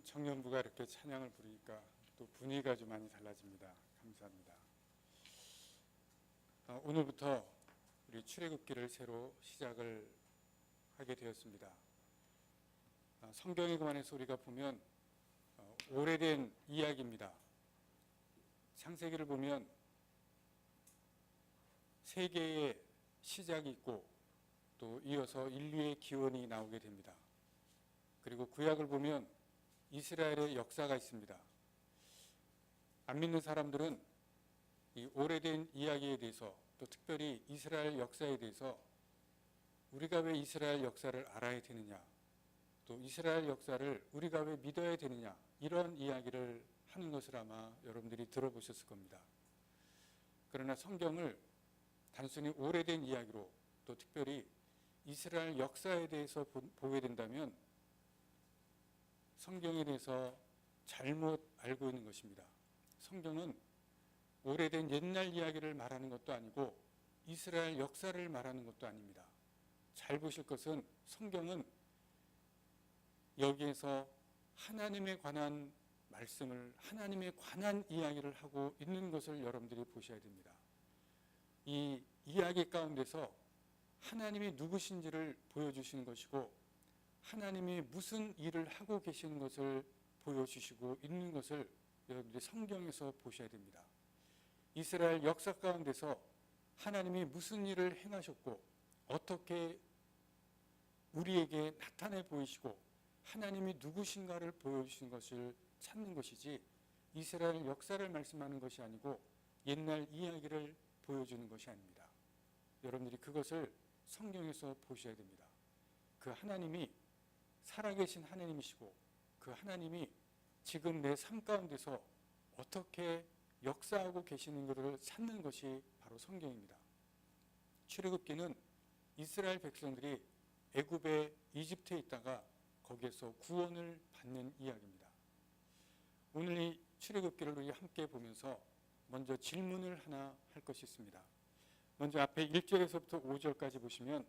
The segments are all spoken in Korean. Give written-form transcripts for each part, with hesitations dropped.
청년부가 이렇게 찬양을 부르니까 또 분위기가 좀 많이 달라집니다. 감사합니다. 오늘부터 우리 출애굽기를 새로 시작을 하게 되었습니다. 성경에 관해서 우리가 보면 오래된 이야기입니다. 창세기를 보면 세계의 시작이 있고 또 이어서 인류의 기원이 나오게 됩니다. 그리고 구약을 보면 이스라엘의 역사가 있습니다. 안 믿는 사람들은 이 오래된 이야기에 대해서 또 특별히 이스라엘 역사에 대해서 우리가 왜 이스라엘 역사를 알아야 되느냐, 또 이스라엘 역사를 우리가 왜 믿어야 되느냐, 이런 이야기를 하는 것을 아마 여러분들이 들어보셨을 겁니다. 그러나 성경을 단순히 오래된 이야기로 또 특별히 이스라엘 역사에 대해서 보게 된다면 성경에 대해서 잘못 알고 있는 것입니다. 성경은 오래된 옛날 이야기를 말하는 것도 아니고 이스라엘 역사를 말하는 것도 아닙니다. 잘 보실 것은 성경은 여기에서 하나님에 관한 말씀을, 하나님에 관한 이야기를 하고 있는 것을 여러분들이 보셔야 됩니다. 이 이야기 가운데서 하나님이 누구신지를 보여주시는 것이고 하나님이 무슨 일을 하고 계시는 것을 보여주시고 있는 것을 여러분들이 성경에서 보셔야 됩니다. 이스라엘 역사 가운데서 하나님이 무슨 일을 행하셨고 어떻게 우리에게 나타내 보이시고 하나님이 누구신가를 보여주신 것을 찾는 것이지 이스라엘 역사를 말씀하는 것이 아니고 옛날 이야기를 보여주는 것이 아닙니다. 여러분들이 그것을 성경에서 보셔야 됩니다. 그 하나님이 살아계신 하나님이시고 그 하나님이 지금 내 삶 가운데서 어떻게 역사하고 계시는 것을 찾는 것이 바로 성경입니다. 출애굽기는 이스라엘 백성들이 애굽의 이집트에 있다가 거기에서 구원을 받는 이야기입니다. 오늘 이 출애굽기를 우리 함께 보면서 먼저 질문을 하나 할 것이 있습니다. 먼저 앞에 1절에서부터 5절까지 보시면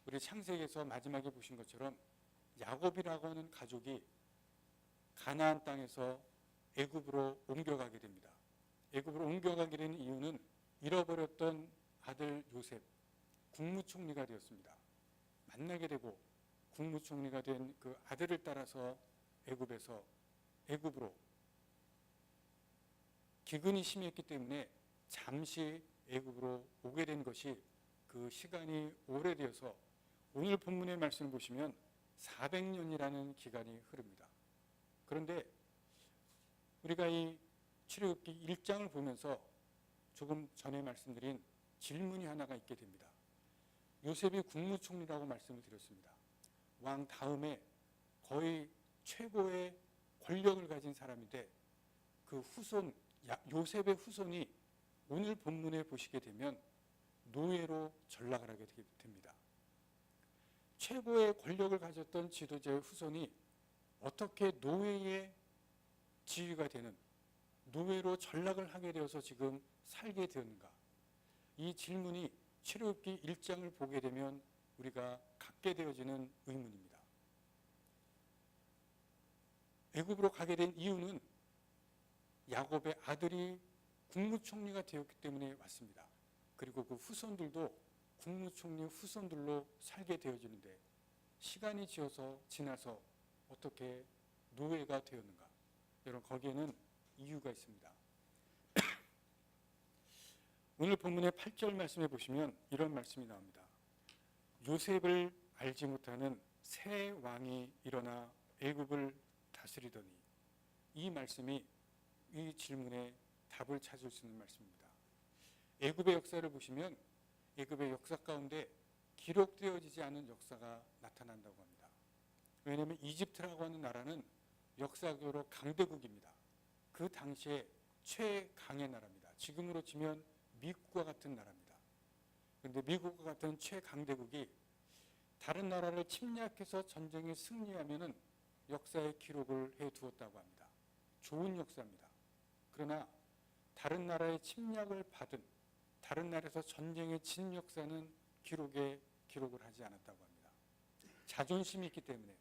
우리 창세기에서 마지막에 보신 것처럼 야곱이라고 하는 가족이 가나안 땅에서 애굽으로 옮겨가게 됩니다. 애굽으로 옮겨가게 된 이유는 잃어버렸던 아들 요셉, 국무총리가 되었습니다. 만나게 되고 국무총리가 된 그 아들을 따라서 애굽으로 기근이 심했기 때문에 잠시 애굽으로 오게 된 것이 그 시간이 오래되어서 오늘 본문의 말씀을 보시면 400년이라는 기간이 흐릅니다. 그런데 우리가 이 출애굽기 1장을 보면서 조금 전에 말씀드린 질문이 하나가 있게 됩니다. 요셉이 국무총리라고 말씀을 드렸습니다. 왕 다음에 거의 최고의 권력을 가진 사람인데 그 후손, 요셉의 후손이 오늘 본문에 보시게 되면 노예로 전락을 하게 됩니다. 최고의 권력을 가졌던 지도자의 후손이 어떻게 노예의 지위가 되는, 노예로 전락을 하게 되어서 지금 살게 되었는가? 이 질문이 출애굽기 1장을 보게 되면 우리가 갖게 되어지는 의문입니다. 애굽으로 가게 된 이유는 야곱의 아들이 국무총리가 되었기 때문에 왔습니다. 그리고 그 후손들도 국무총리 후손들로 살게 되어지는데 시간이 지나서 어떻게 노예가 되었는가? 여러분 거기에는 이유가 있습니다. 오늘 본문의 8절 말씀해 보시면 이런 말씀이 나옵니다. 요셉을 알지 못하는 새 왕이 일어나 애굽을 다스리더니, 이 말씀이 이 질문에 답을 찾을 수 있는 말씀입니다. 애굽의 역사를 보시면 애굽의 역사 가운데 기록되어지지 않은 역사가 나타난다고 합니다. 왜냐하면 이집트라고 하는 나라는 역사적으로 강대국입니다. 그 당시에 최강의 나라입니다. 지금으로 치면 미국과 같은 나라입니다. 그런데 미국과 같은 최강대국이 다른 나라를 침략해서 전쟁에 승리하면은 역사에 기록을 해두었다고 합니다. 좋은 역사입니다. 그러나 다른 나라의 침략을 받은, 다른 나라에서 전쟁에 진 역사는 기록을 하지 않았다고 합니다. 자존심이 있기 때문에,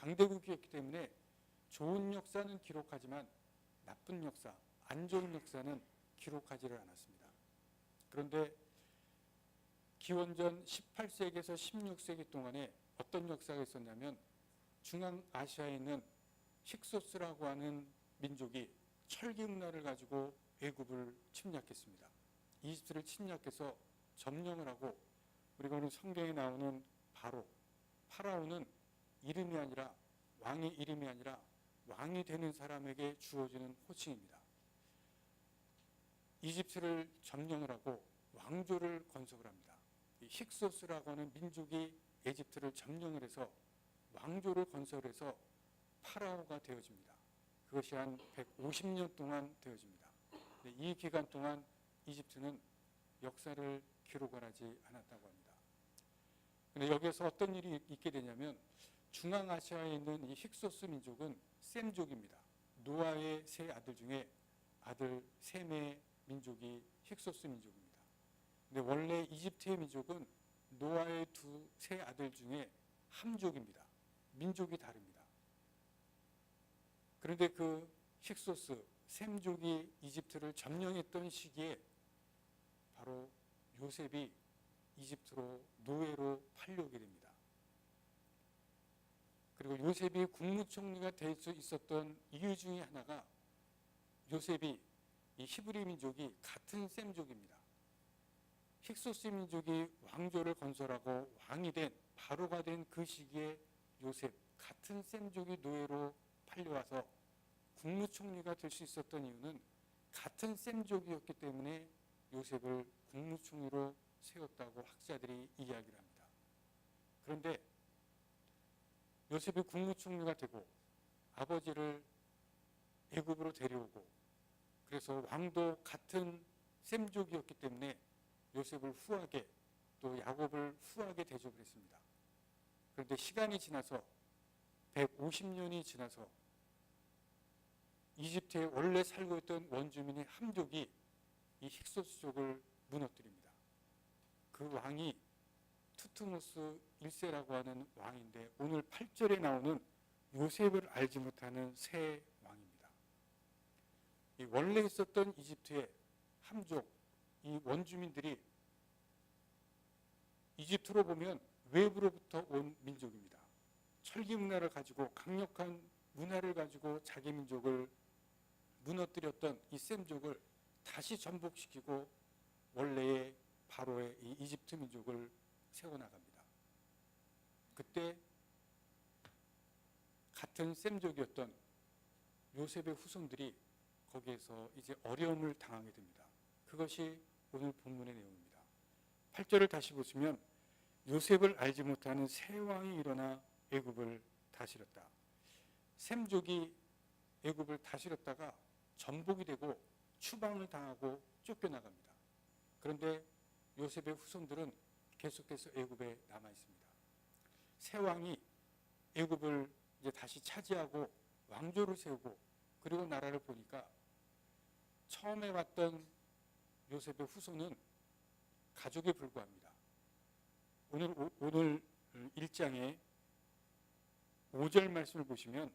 강대국이었기 때문에 좋은 역사는 기록하지만 나쁜 역사, 안 좋은 역사는 기록하지를 않았습니다. 그런데 기원전 18세기에서 16세기 동안에 어떤 역사가 있었냐면 중앙아시아에 있는 힉소스라고 하는 민족이 철기 문화를 가지고 애굽을 침략했습니다. 이집트를 침략해서 점령을 하고, 그리고 오늘 성경에 나오는 파라오는 이름이 아니라, 왕의 이름이 아니라 왕이 되는 사람에게 주어지는 호칭입니다. 이집트를 점령을 하고 왕조를 건설을 합니다. 이 힉소스라고 하는 민족이 이집트를 점령을 해서 왕조를 건설해서 파라오가 되어집니다. 그것이 한 150년 동안 되어집니다. 이 기간 동안 이집트는 역사를 기록을 하지 않았다고 합니다. 그런데 여기에서 어떤 일이 있게 되냐면 중앙아시아에 있는 이 힉소스 민족은 셈족입니다. 노아의 세 아들 중에 아들 셈의 민족이 힉소스 민족입니다. 근데 원래 이집트의 민족은 노아의 세 아들 중에 함족입니다. 민족이 다릅니다. 그런데 그 힉소스, 셈족이 이집트를 점령했던 시기에 바로 요셉이 이집트로 노예로 팔려오게 됩니다. 그리고 요셉이 국무총리가 될 수 있었던 이유 중에 하나가 요셉이 이 히브리 민족이 같은 셈족입니다. 힉소스 민족이 왕조를 건설하고 왕이 된 바로가 된 그 시기에 요셉 같은 셈족이 노예로 팔려와서 국무총리가 될 수 있었던 이유는 같은 셈족이었기 때문에 요셉을 국무총리로 세웠다고 학자들이 이야기를 합니다. 그런데 요셉이 국무총리가 되고 아버지를 애굽으로 데려오고, 그래서 왕도 같은 셈족이었기 때문에 요셉을 후하게, 또 야곱을 후하게 대접을 했습니다. 그런데 시간이 지나서 150년이 지나서 이집트에 원래 살고 있던 원주민의 함족이 이 힉소스족을 무너뜨립니다. 그 왕이 투트모스 1세라고 하는 왕인데 오늘 8절에 나오는 요셉을 알지 못하는 새 왕입니다. 이 원래 있었던 이집트의 함족, 이 원주민들이 이집트로 보면 외부로부터 온 민족입니다. 철기 문화를 가지고, 강력한 문화를 가지고 자기 민족을 무너뜨렸던 이 셈족을 다시 전복시키고 원래의 바로의 이 이집트 민족을 세워나갑니다. 그때 같은 셈족이었던 요셉의 후손들이 거기에서 이제 어려움을 당하게 됩니다. 그것이 오늘 본문의 내용입니다. 8절을 다시 보시면 요셉을 알지 못하는 새 왕이 일어나 애굽을 다스렸다. 셈족이 애굽을 다스렸다가 전복이 되고 추방을 당하고 쫓겨나갑니다. 그런데 요셉의 후손들은 계속해서 애굽에 남아 있습니다. 새 왕이 애굽을 이제 다시 차지하고 왕조를 세우고, 그리고 나라를 보니까 처음에 왔던 요셉의 후손은 가족에 불과합니다. 오늘 1장에 5절 말씀을 보시면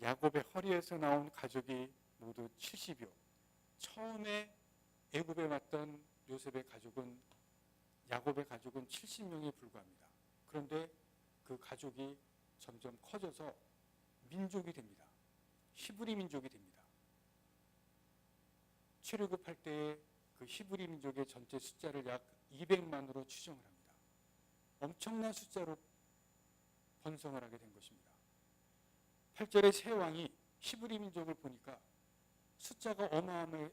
야곱의 허리에서 나온 가족이 모두 70여. 처음에 애굽에 왔던 요셉의 가족은, 야곱의 가족은 70명에 불과합니다. 그런데 그 가족이 점점 커져서 민족이 됩니다. 히브리 민족이 됩니다. 출애굽할 때의 그 히브리 민족의 전체 숫자를 약 200만으로 추정을 합니다. 엄청난 숫자로 번성을 하게 된 것입니다. 8절의 새 왕이 히브리 민족을 보니까 숫자가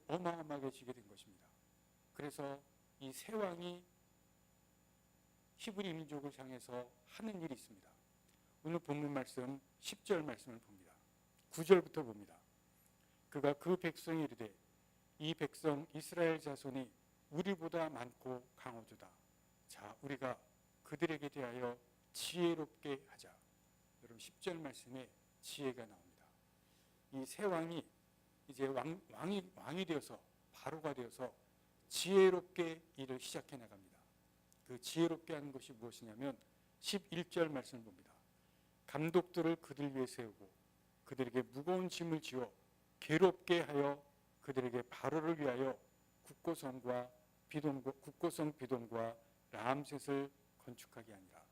어마어마하게 지게 된 것입니다. 그래서 이 새 왕이 히브리 민족을 향해서 하는 일이 있습니다. 오늘 본문 말씀 10절 말씀을 봅니다. 9절부터 봅니다. 그가 그 백성이 이르되 이 백성 이스라엘 자손이 우리보다 많고 강호도다. 자, 우리가 그들에게 대하여 지혜롭게 하자. 여러분 10절 말씀에 지혜가 나옵니다. 이 새 왕이 이제 왕이 되어서, 바로가 되어서 지혜롭게 일을 시작해 나갑니다. 그 지혜롭게 하는 것이 무엇이냐면 11절 말씀을 봅니다. 감독들을 그들 위에 세우고 그들에게 무거운 짐을 지어 괴롭게 하여 그들에게 바로를 위하여 국고성 비돔과 라암셋을 건축하게 하니라.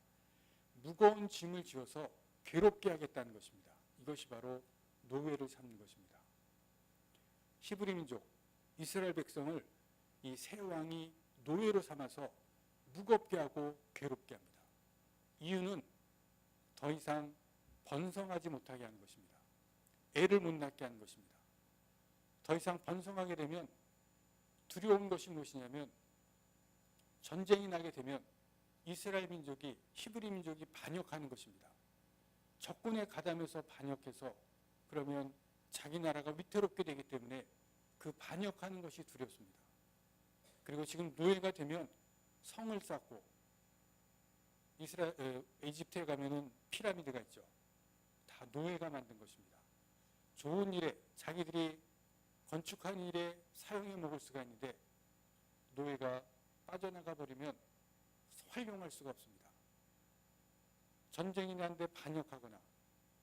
무거운 짐을 지어서 괴롭게 하겠다는 것입니다. 이것이 바로 노예를 삼는 것입니다. 히브리 민족 이스라엘 백성을 이 새 왕이 노예로 삼아서 무겁게 하고 괴롭게 합니다. 이유는 더 이상 번성하지 못하게 하는 것입니다. 애를 못 낳게 하는 것입니다. 더 이상 번성하게 되면 두려운 것이 무엇이냐면 전쟁이 나게 되면 이스라엘 민족이 히브리 민족이 반역하는 것입니다. 적군에 가담해서 반역해서 그러면 자기 나라가 위태롭게 되기 때문에 그 반역하는 것이 두렵습니다. 그리고 지금 노예가 되면 성을 쌓고 이집트에 가면은 피라미드가 있죠. 다 노예가 만든 것입니다. 좋은 일에 자기들이 건축한 일에 사용해 먹을 수가 있는데 노예가 빠져나가 버리면 활용할 수가 없습니다. 전쟁이 나는데 반역하거나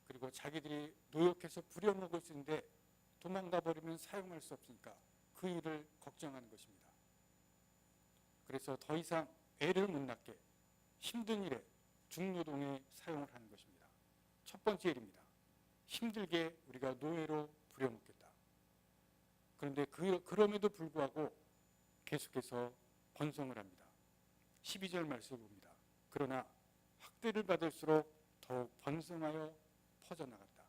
그리고 자기들이 노역해서 부려먹을 수 있는데 도망가 버리면 사용할 수 없으니까 그 일을 걱정하는 것입니다. 그래서 더 이상 애를 못 낳게 힘든 일에 중노동에 사용을 하는 것입니다. 첫 번째 일입니다. 힘들게 우리가 노예로 부려먹겠다. 그런데 그럼에도 불구하고 계속해서 번성을 합니다. 12절 말씀을 봅니다. 그러나 학대를 받을수록 더욱 번성하여 퍼져나갔다.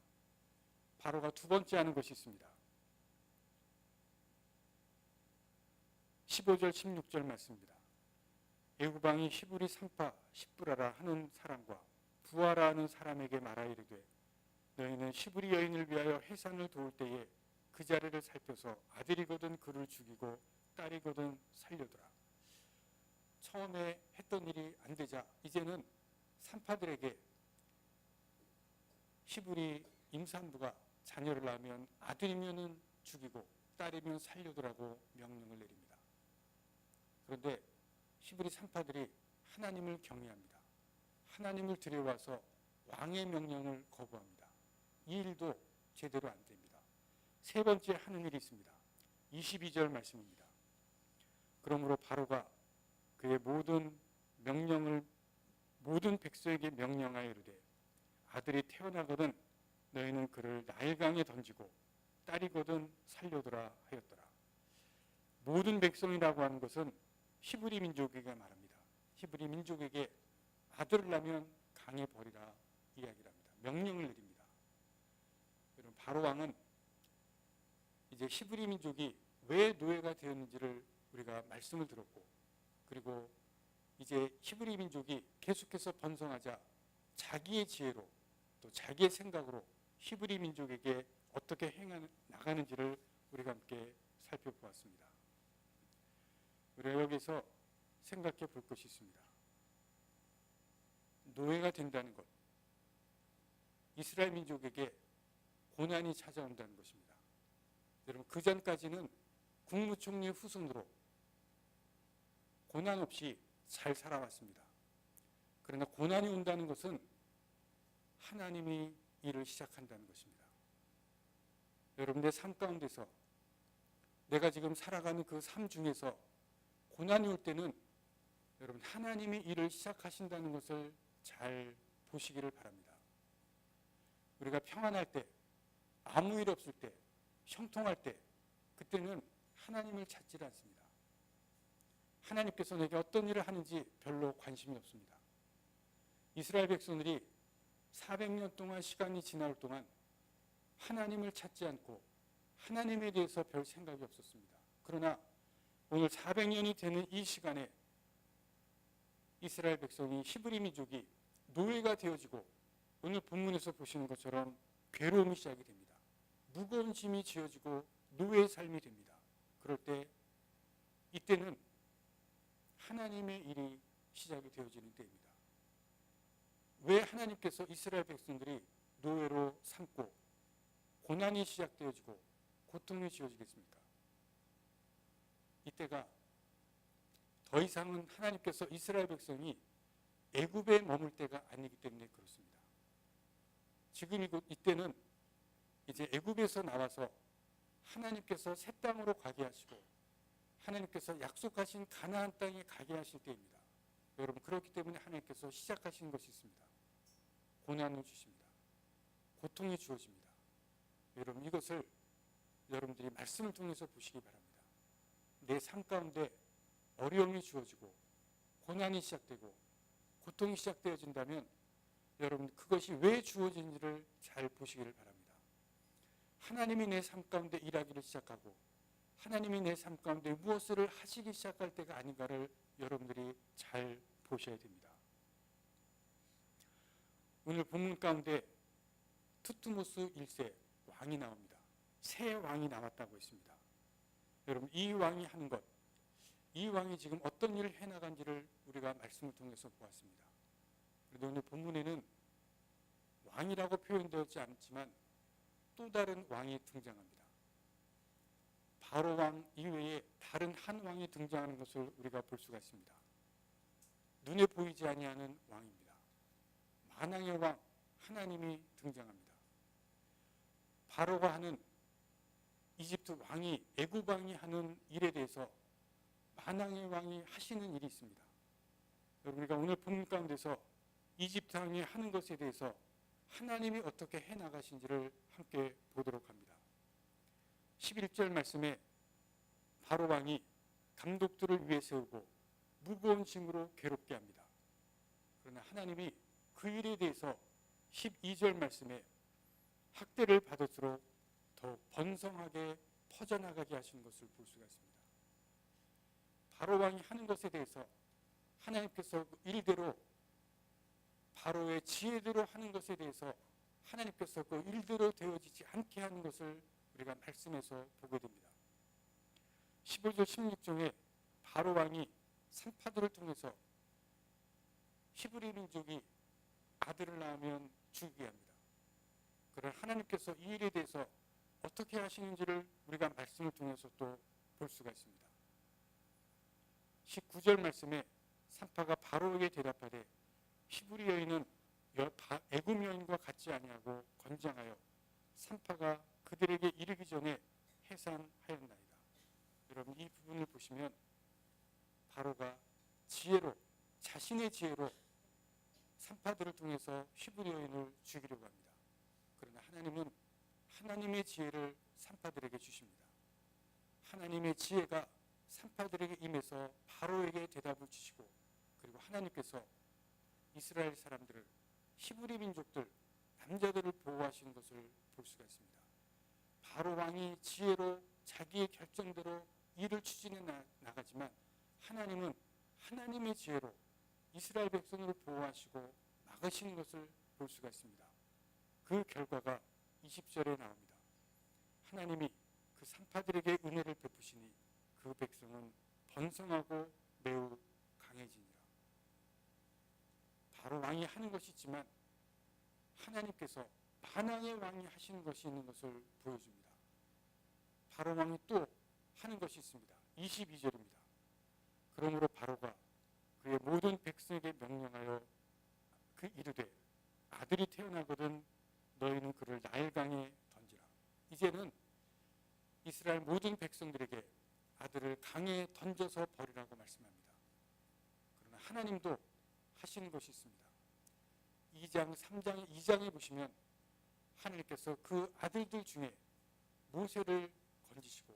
바로가 두 번째 하는 것이 있습니다. 15절 16절 말씀입니다. 애굽왕이 히브리 산파 십부라라 하는 사람과 부하라 하는 사람에게 말하 이르되 너희는 히브리 여인을 위하여 해산을 도울 때에 그 자리를 살펴서 아들이거든 그를 죽이고 딸이거든 살려두라. 처음에 했던 일이 안 되자 이제는 산파들에게 히브리 임산부가 자녀를 낳으면 아들이면 죽이고 딸이면 살려두라고 명령을 내립니다. 그런데 히브리 산파들이 하나님을 경외합니다. 하나님을 들여와서 왕의 명령을 거부합니다. 이 일도 제대로 안 됩니다. 세 번째 하는 일이 있습니다. 22절 말씀입니다. 그러므로 바로가 그의 모든 백성에게 명령하여 이르되 아들이 태어나거든 너희는 그를 나일강에 던지고 딸이거든 살려두라 하였더라. 모든 백성이라고 하는 것은 히브리 민족에게 말합니다. 히브리 민족에게 아들을 낳으면 강에 버리라 이야기를 합니다. 명령을 내립니다. 여러분 바로 왕은 이제 히브리 민족이 왜 노예가 되었는지를 우리가 말씀을 들었고 그리고 이제 히브리 민족이 계속해서 번성하자 자기의 지혜로 또 자기의 생각으로 히브리 민족에게 어떻게 나가는지를 우리가 함께 살펴보았습니다. 우리가 여기서 생각해 볼 것이 있습니다. 노예가 된다는 것, 이스라엘 민족에게 고난이 찾아온다는 것입니다. 여러분 그 전까지는 국무총리 후손으로 고난 없이 잘 살아왔습니다. 그러나 고난이 온다는 것은 하나님이 일을 시작한다는 것입니다. 여러분의 삶 가운데서 내가 지금 살아가는 그 삶 중에서 고난이 올 때는 여러분 하나님이 일을 시작하신다는 것을 잘 보시기를 바랍니다. 우리가 평안할 때, 아무 일 없을 때, 형통할 때 그때는 하나님을 찾지 않습니다. 하나님께서 내게 어떤 일을 하는지 별로 관심이 없습니다. 이스라엘 백성들이 400년 동안 시간이 지날 동안 하나님을 찾지 않고 하나님에 대해서 별 생각이 없었습니다. 그러나 오늘 400년이 되는 이 시간에 이스라엘 백성이 히브리 민족이 노예가 되어지고 오늘 본문에서 보시는 것처럼 괴로움이 시작이 됩니다. 무거운 짐이 지어지고 노예의 삶이 됩니다. 그럴 때 이때는 하나님의 일이 시작이 되어지는 때입니다. 왜 하나님께서 이스라엘 백성들이 노예로 삼고 고난이 시작되어지고 고통이 지어지겠습니까? 이때가 더 이상은 하나님께서 이스라엘 백성이 애굽에 머물 때가 아니기 때문에 그렇습니다. 지금 이때는 이제 애굽에서 나와서 하나님께서 새 땅으로 가게 하시고 하나님께서 약속하신 가나안 땅에 가게 하실 때입니다. 여러분, 그렇기 때문에 하나님께서 시작하신 것이 있습니다. 고난을 주십니다. 고통이 주어집니다. 여러분, 이것을 여러분들이 말씀을 통해서 보시기 바랍니다. 내 삶 가운데 어려움이 주어지고 고난이 시작되고 고통이 시작되어진다면 여러분, 그것이 왜 주어진지를 잘 보시기를 바랍니다. 하나님이 내 삶 가운데 일하기를 시작하고 하나님이 내 삶 가운데 무엇을 하시기 시작할 때가 아닌가를 여러분들이 잘 보셔야 됩니다. 오늘 본문 가운데 투트모스 1세 왕이 나옵니다. 새 왕이 나왔다고 했습니다. 여러분, 이 왕이 하는 것, 이 왕이 지금 어떤 일을 해나간지를 우리가 말씀을 통해서 보았습니다. 그런데 오늘 본문에는 왕이라고 표현되지 않지만 또 다른 왕이 등장합니다. 바로 왕 이외에 다른 한 왕이 등장하는 것을 우리가 볼 수가 있습니다. 눈에 보이지 아니하는 왕입니다. 만왕의 왕 하나님이 등장합니다. 바로가 하는 이집트 왕이 애굽 왕이 하는 일에 대해서 만왕의 왕이 하시는 일이 있습니다. 여러분, 우리가 오늘 본문 가운데서 이집트 왕이 하는 것에 대해서 하나님이 어떻게 해나가신지를 함께 보도록 합니다. 11절 말씀에 바로 왕이 감독들을 위에 세우고 무거운 짐으로 괴롭게 합니다. 그러나 하나님이 그 일에 대해서 12절 말씀에 학대를 받을수록 더 번성하게 퍼져나가게 하시는 것을 볼 수가 있습니다. 바로 왕이 하는 것에 대해서 하나님께서 그 일대로 바로의 지혜대로 하는 것에 대해서 하나님께서 그 일대로 되어지지 않게 하는 것을 우리가 말씀에서 보게 됩니다. 15절 16절에 바로 왕이 산파들을 통해서 히브리 민족이 아들을 낳으면 죽이게 합니다. 그러나 하나님께서 이 일에 대해서 어떻게 하시는지를 우리가 말씀을 통해서 또 볼 수가 있습니다. 19절 말씀에 산파가 바로에게 대답하되 히브리 여인은 애굽 여인과 같지 아니하고 건장하여 산파가 그들에게 이르기 전에 해산하였나이다. 여러분, 이 부분을 보시면 바로가 지혜로, 자신의 지혜로 산파들을 통해서 히브리 여인을 죽이려고 합니다. 그러나 하나님은 하나님의 지혜를 산파들에게 주십니다. 하나님의 지혜가 산파들에게 임해서 바로에게 대답을 주시고, 그리고 하나님께서 이스라엘 사람들을, 히브리 민족들, 남자들을 보호하시는 것을 볼 수가 있습니다. 바로 왕이 지혜로 자기의 결정대로 일을 추진해 나가지만 하나님은 하나님의 지혜로 이스라엘 백성을 보호하시고 막으시는 것을 볼 수가 있습니다. 그 결과가 20절에 나옵니다. 하나님이 그 산파들에게 은혜를 베푸시니 그 백성은 번성하고 매우 강해지니라. 바로 왕이 하는 것이 있지만 하나님께서 만왕의 왕이 하시는 것이 있는 것을 보여줍니다. 바로 왕이 또 하는 것이 있습니다. 22절입니다. 그러므로 바로가 그의 모든 백성에게 명령하여 그 이르되 아들이 태어나거든 너희는 그를 나일강에 던지라. 이제는 이스라엘 모든 백성들에게 아들을 강에 던져서 버리라고 말씀합니다. 그러나 하나님도 하시는 것이 있습니다. 2장, 3장, 2장에 보시면 하나님께서 그 아들들 중에 모세를 건지시고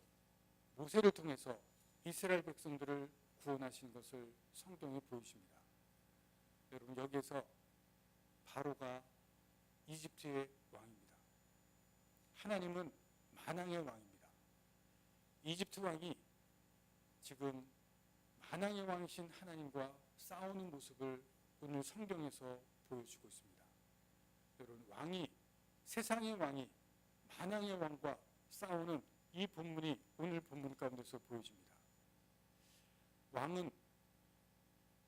모세를 통해서 이스라엘 백성들을 구원하신 것을 성경에 보여주십니다. 여러분, 여기에서 바로가 이집트의 왕입니다. 하나님은 만왕의 왕입니다. 이집트 왕이 지금 만왕의 왕이신 하나님과 싸우는 모습을 오늘 성경에서 보여주고 있습니다. 여러분, 왕이, 세상의 왕이 만왕의 왕과 싸우는 이 본문이 오늘 본문 가운데서 보여집니다. 왕은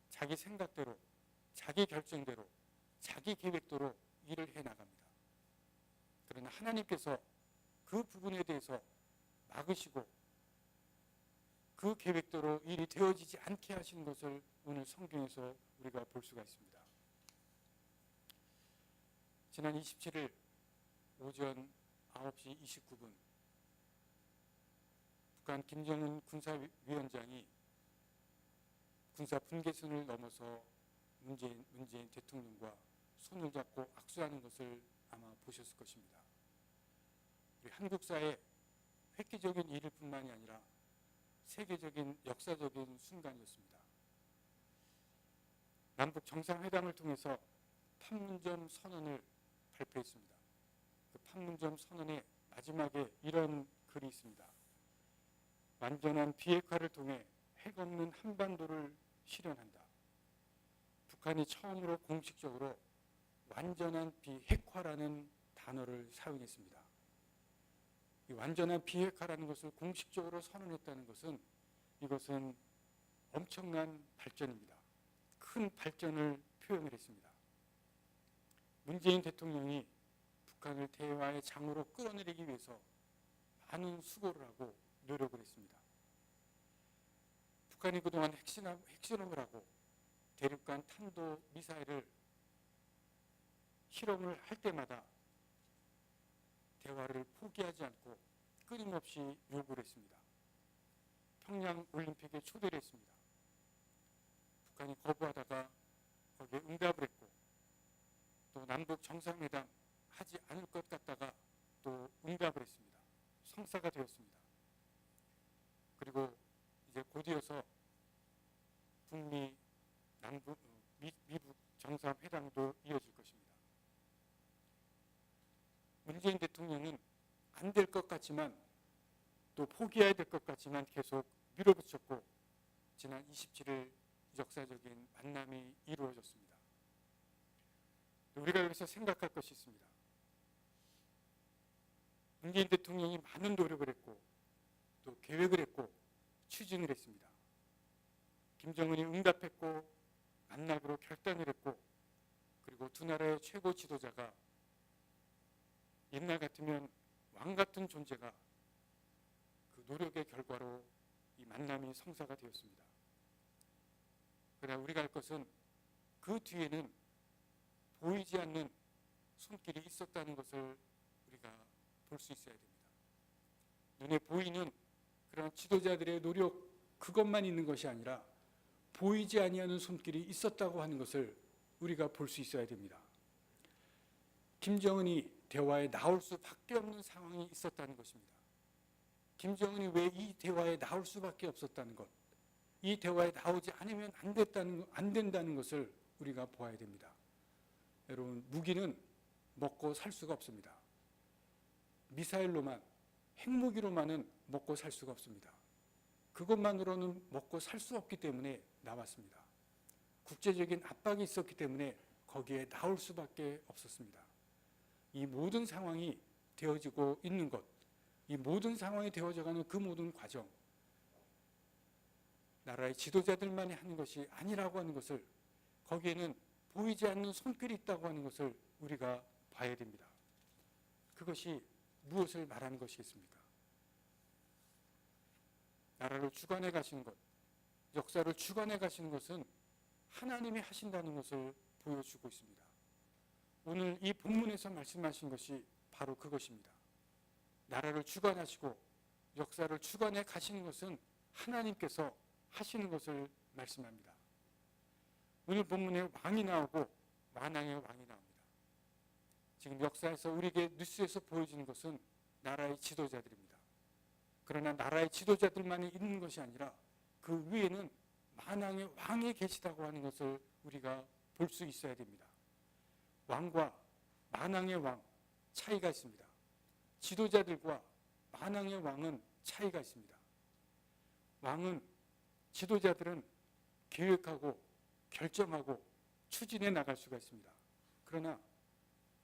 자기 생각대로, 자기 결정대로, 자기 계획대로 일을 해나갑니다. 그러나 하나님께서 그 부분에 대해서 막으시고 그 계획대로 일이 되어지지 않게 하시는 것을 오늘 성경에서 우리가 볼 수가 있습니다. 지난 27일 오전 9시 29분 북한 김정은 군사위원장이 군사 분계선을 넘어서 문재인 대통령과 손을 잡고 악수하는 것을 아마 보셨을 것입니다. 우리 한국 사회 획기적인 일일 뿐만이 아니라 세계적인 역사적인 순간이었습니다. 남북 정상회담을 통해서 판문점 선언을 발표했습니다. 그 판문점 선언의 마지막에 이런 글이 있습니다. 완전한 비핵화를 통해 핵 없는 한반도를 실현한다. 북한이 처음으로 공식적으로 완전한 비핵화라는 단어를 사용했습니다. 이 완전한 비핵화라는 것을 공식적으로 선언했다는 것은 이것은 엄청난 발전입니다. 큰 발전을 표현을 했습니다. 문재인 대통령이 북한을 대화의 장으로 끌어내리기 위해서 많은 수고를 하고 노력을 했습니다. 북한이 그동안 핵실험을 하고 대륙간 탄도 미사일을 실험을 할 때마다 대화를 포기하지 않고 끊임없이 요구를 했습니다. 평양 올림픽에 초대를 했습니다. 북한이 거부하다가 거기에 응답을 했고 또 남북 정상회담 하지 않을 것 같다가 또 응답을 했습니다. 성사가 되었습니다. 그리고 이제 곧이어서 북미 미북 정상회담도 이어질 것입니다. 문재인 대통령은 안 될 것 같지만 또 포기해야 될 것 같지만 계속 밀어붙였고 지난 27일 역사적인 만남이 이루어졌습니다. 우리가 여기서 생각할 것이 있습니다. 문재인 대통령이 많은 노력을 했고 또 계획을 했고 추진을 했습니다. 김정은이 응답했고 만나기로 결단을 했고 그리고 두 나라의 최고 지도자가 옛날 같으면 왕 같은 존재가 그 노력의 결과로 이 만남이 성사가 되었습니다. 그러나 우리가 할 것은 그 뒤에는 보이지 않는 손길이 있었다는 것을 우리가 볼 수 있어야 됩니다. 눈에 보이는 그런 지도자들의 노력 그것만 있는 것이 아니라 보이지 아니하는 손길이 있었다고 하는 것을 우리가 볼 수 있어야 됩니다. 김정은이 대화에 나올 수밖에 없는 상황이 있었다는 것입니다. 김정은이 왜 이 대화에 나올 수밖에 없었다는 것, 이 대화에 나오지 않으면 안 된다는 것을 우리가 보아야 됩니다. 여러분, 무기는 먹고 살 수가 없습니다. 미사일로만, 핵무기로만은 먹고 살 수가 없습니다. 그것만으로는 먹고 살 수 없기 때문에 나왔습니다. 국제적인 압박이 있었기 때문에 거기에 나올 수밖에 없었습니다. 이 모든 상황이 되어지고 있는 것, 이 모든 상황이 되어져가는 그 모든 과정, 나라의 지도자들만이 하는 것이 아니라고 하는 것을, 거기에는 보이지 않는 손길이 있다고 하는 것을 우리가 봐야 됩니다. 그것이 무엇을 말하는 것이겠습니까? 나라를 주관해 가시는 것, 역사를 주관해 가시는 것은 하나님이 하신다는 것을 보여주고 있습니다. 오늘 이 본문에서 말씀하신 것이 바로 그것입니다. 나라를 주관하시고 역사를 주관해 가시는 것은 하나님께서 하시는 것을 말씀합니다. 오늘 본문에 왕이 나오고 만왕의 왕이 나옵니다. 지금 역사에서 우리에게 뉴스에서 보여지는 것은 나라의 지도자들입니다. 그러나 나라의 지도자들만이 있는 것이 아니라 그 위에는 만왕의 왕이 계시다고 하는 것을 우리가 볼 수 있어야 됩니다. 왕과 만왕의 왕 차이가 있습니다. 지도자들과 만왕의 왕은 차이가 있습니다. 왕은, 지도자들은 계획하고 결정하고 추진해 나갈 수가 있습니다. 그러나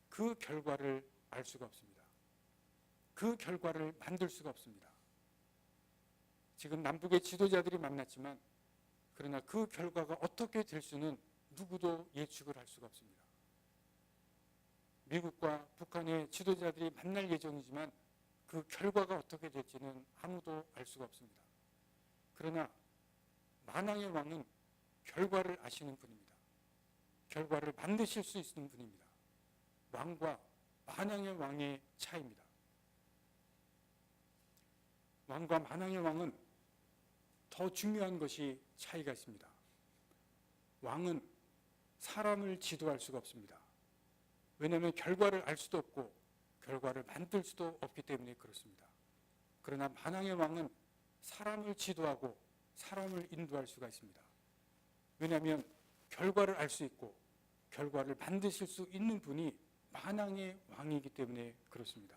그 결과를 알 수가 없습니다. 그 결과를 만들 수가 없습니다. 지금 남북의 지도자들이 만났지만 그러나 그 결과가 어떻게 될 수는 누구도 예측을 할 수가 없습니다. 미국과 북한의 지도자들이 만날 예정이지만 그 결과가 어떻게 될지는 아무도 알 수가 없습니다. 그러나 만왕의 왕은 결과를 아시는 분입니다. 결과를 만드실 수 있는 분입니다. 왕과 만왕의 왕의 차이입니다. 왕과 만왕의 왕은 더 중요한 것이 차이가 있습니다. 왕은 사람을 지도할 수가 없습니다. 왜냐하면 결과를 알 수도 없고 결과를 만들 수도 없기 때문에 그렇습니다. 그러나 만왕의 왕은 사람을 지도하고 사람을 인도할 수가 있습니다. 왜냐하면 결과를 알 수 있고 결과를 만드실 수 있는 분이 만왕의 왕이기 때문에 그렇습니다.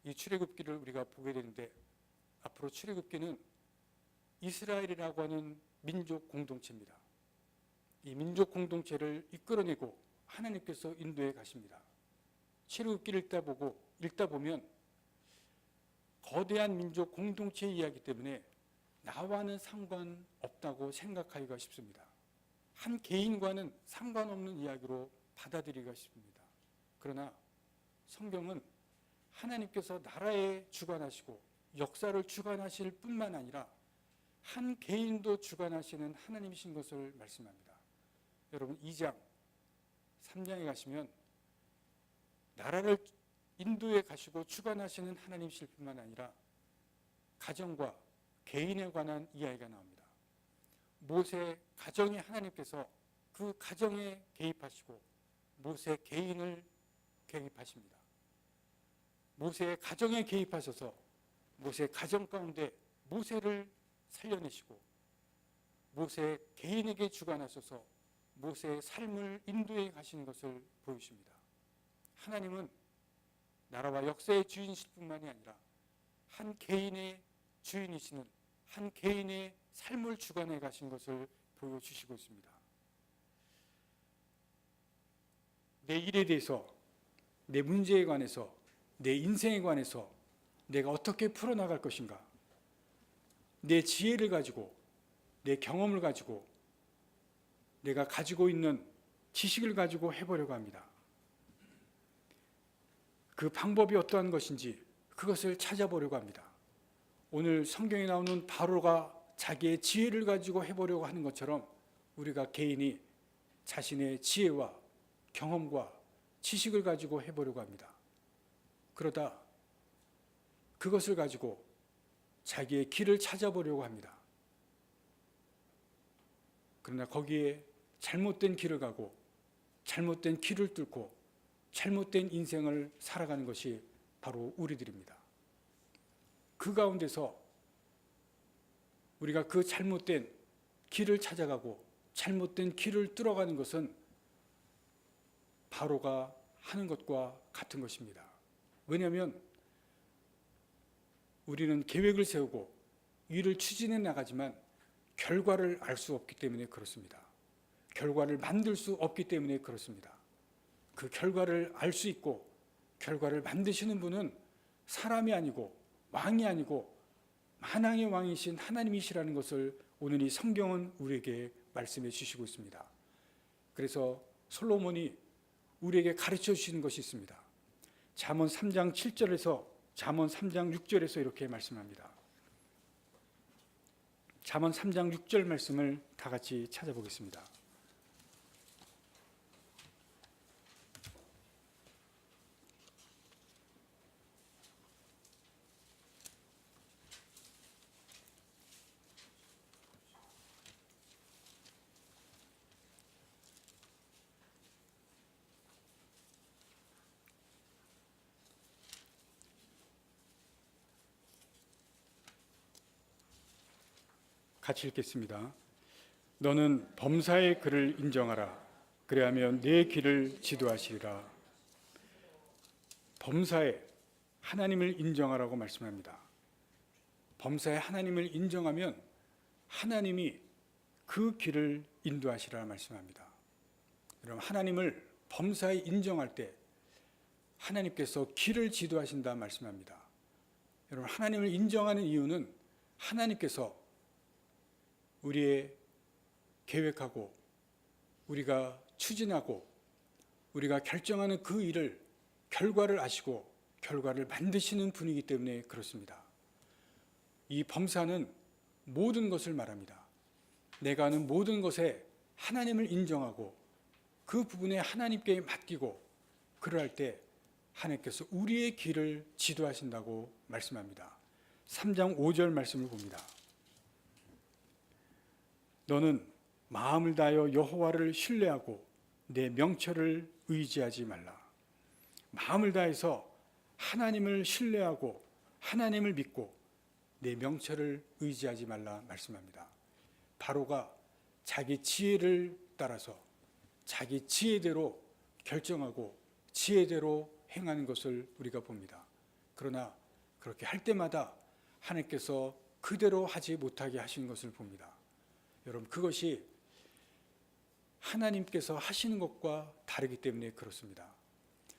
이 출애굽기를 우리가 보게 되는데 앞으로 출애굽기는 이스라엘이라고 하는 민족 공동체입니다. 이 민족 공동체를 이끌어내고 하나님께서 인도해 가십니다. 출애굽기를 읽다 보면 거대한 민족 공동체의 이야기 때문에 나와는 상관없다고 생각하기가 쉽습니다. 한 개인과는 상관없는 이야기로 받아들이기가 쉽습니다. 그러나 성경은 하나님께서 나라에 주관하시고 역사를 주관하실 뿐만 아니라 한 개인도 주관하시는 하나님이신 것을 말씀합니다. 여러분 2장, 3장에 가시면 나라를 인도해 가시고 주관하시는 하나님이실 뿐만 아니라 가정과 개인에 관한 이야기가 나옵니다. 모세 가정에 하나님께서 그 가정에 개입하시고 모세 개인을 개입하십니다. 모세의 가정에 개입하셔서 모세 가정 가운데 모세를 살려내시고 모세 개인에게 주관하셔서 모세의 삶을 인도해 가시는 것을 보여주십니다. 하나님은 나라와 역사의 주인이실 뿐만이 아니라 한 개인의 주인이시는 한 개인의 삶을 주관해 가신 것을 보여주시고 있습니다. 내 일에 대해서, 내 문제에 관해서, 내 인생에 관해서 내가 어떻게 풀어나갈 것인가, 내 지혜를 가지고, 내 경험을 가지고, 내가 가지고 있는 지식을 가지고 해보려고 합니다. 그 방법이 어떠한 것인지 그것을 찾아보려고 합니다. 오늘 성경에 나오는 바로가 자기의 지혜를 가지고 해보려고 하는 것처럼 우리가 개인이 자신의 지혜와 경험과 지식을 가지고 해보려고 합니다. 그러다 그것을 가지고 자기의 길을 찾아보려고 합니다. 그러나 거기에 잘못된 길을 가고 잘못된 길을 뚫고 잘못된 인생을 살아가는 것이 바로 우리들입니다. 그 가운데서 우리가 그 잘못된 길을 찾아가고 잘못된 길을 뚫어가는 것은 바로가 하는 것과 같은 것입니다. 왜냐하면 우리는 계획을 세우고 일을 추진해 나가지만 결과를 알 수 없기 때문에 그렇습니다. 결과를 만들 수 없기 때문에 그렇습니다. 그 결과를 알 수 있고 결과를 만드시는 분은 사람이 아니고 왕이 아니고 만왕의 왕이신 하나님이시라는 것을 오늘 이 성경은 우리에게 말씀해 주시고 있습니다. 그래서 솔로몬이 우리에게 가르쳐 주시는 것이 있습니다. 잠언 3장 7절에서 잠언 3장 6절에서 이렇게 말씀합니다. 잠언 3장 6절 말씀을 다 같이 찾아보겠습니다. 같이 읽겠습니다. 너는 범사의 그를 인정하라. 그리하면 내 길을 지도하시리라. 범사에 하나님을 인정하라고 말씀합니다. 범사에 하나님을 인정하면 하나님이 그 길을 인도하시라 말씀합니다. 여러분, 하나님을 범사에 인정할 때 하나님께서 길을 지도하신다 말씀합니다. 여러분, 하나님을 인정하는 이유는 하나님께서 우리의 계획하고 우리가 추진하고 우리가 결정하는 그 일을 결과를 아시고 결과를 만드시는 분이기 때문에 그렇습니다. 이 범사는 모든 것을 말합니다. 내가 하는 모든 것에 하나님을 인정하고 그 부분에 하나님께 맡기고 그럴 때 하나님께서 우리의 길을 지도하신다고 말씀합니다. 3장 5절 말씀을 봅니다. 너는 마음을 다하여 여호와를 신뢰하고 내 명철을 의지하지 말라. 마음을 다해서 하나님을 신뢰하고 하나님을 믿고 내 명철을 의지하지 말라 말씀합니다. 바로가 자기 지혜를 따라서 자기 지혜대로 결정하고 지혜대로 행하는 것을 우리가 봅니다. 그러나 그렇게 할 때마다 하나님께서 그대로 하지 못하게 하시는 것을 봅니다. 여러분, 그것이 하나님께서 하시는 것과 다르기 때문에 그렇습니다.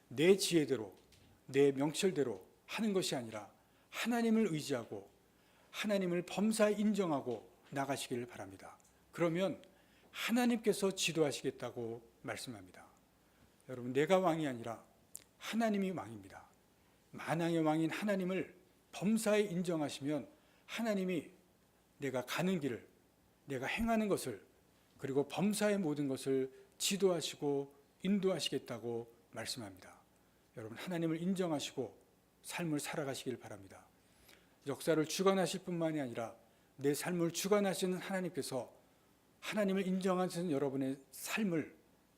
내 지혜대로 내 명철대로 하는 것이 아니라 하나님을 의지하고 하나님을 범사에 인정하고 나가시기를 바랍니다. 그러면 하나님께서 지도하시겠다고 말씀합니다. 여러분, 내가 왕이 아니라 하나님이 왕입니다. 만왕의 왕인 하나님을 범사에 인정하시면 하나님이 내가 가는 길을, 내가 행하는 것을, 그리고 범사의 모든 것을 지도하시고 인도하시겠다고 말씀합니다. 여러분, 하나님을 인정하시고 삶을 살아가시길 바랍니다. 역사를 주관하실 뿐만이 아니라 내 삶을 주관하시는 하나님께서 하나님을 인정하시는 여러분의 삶을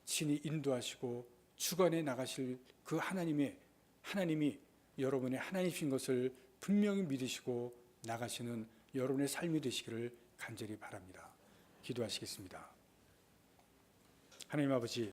친히 인도하시고 주관해 나가실 그 하나님이 여러분의 하나님이신 것을 분명히 믿으시고 나가시는 여러분의 삶이 되시기를 간절히 바랍니다. 기도하시겠습니다. 하나님 아버지,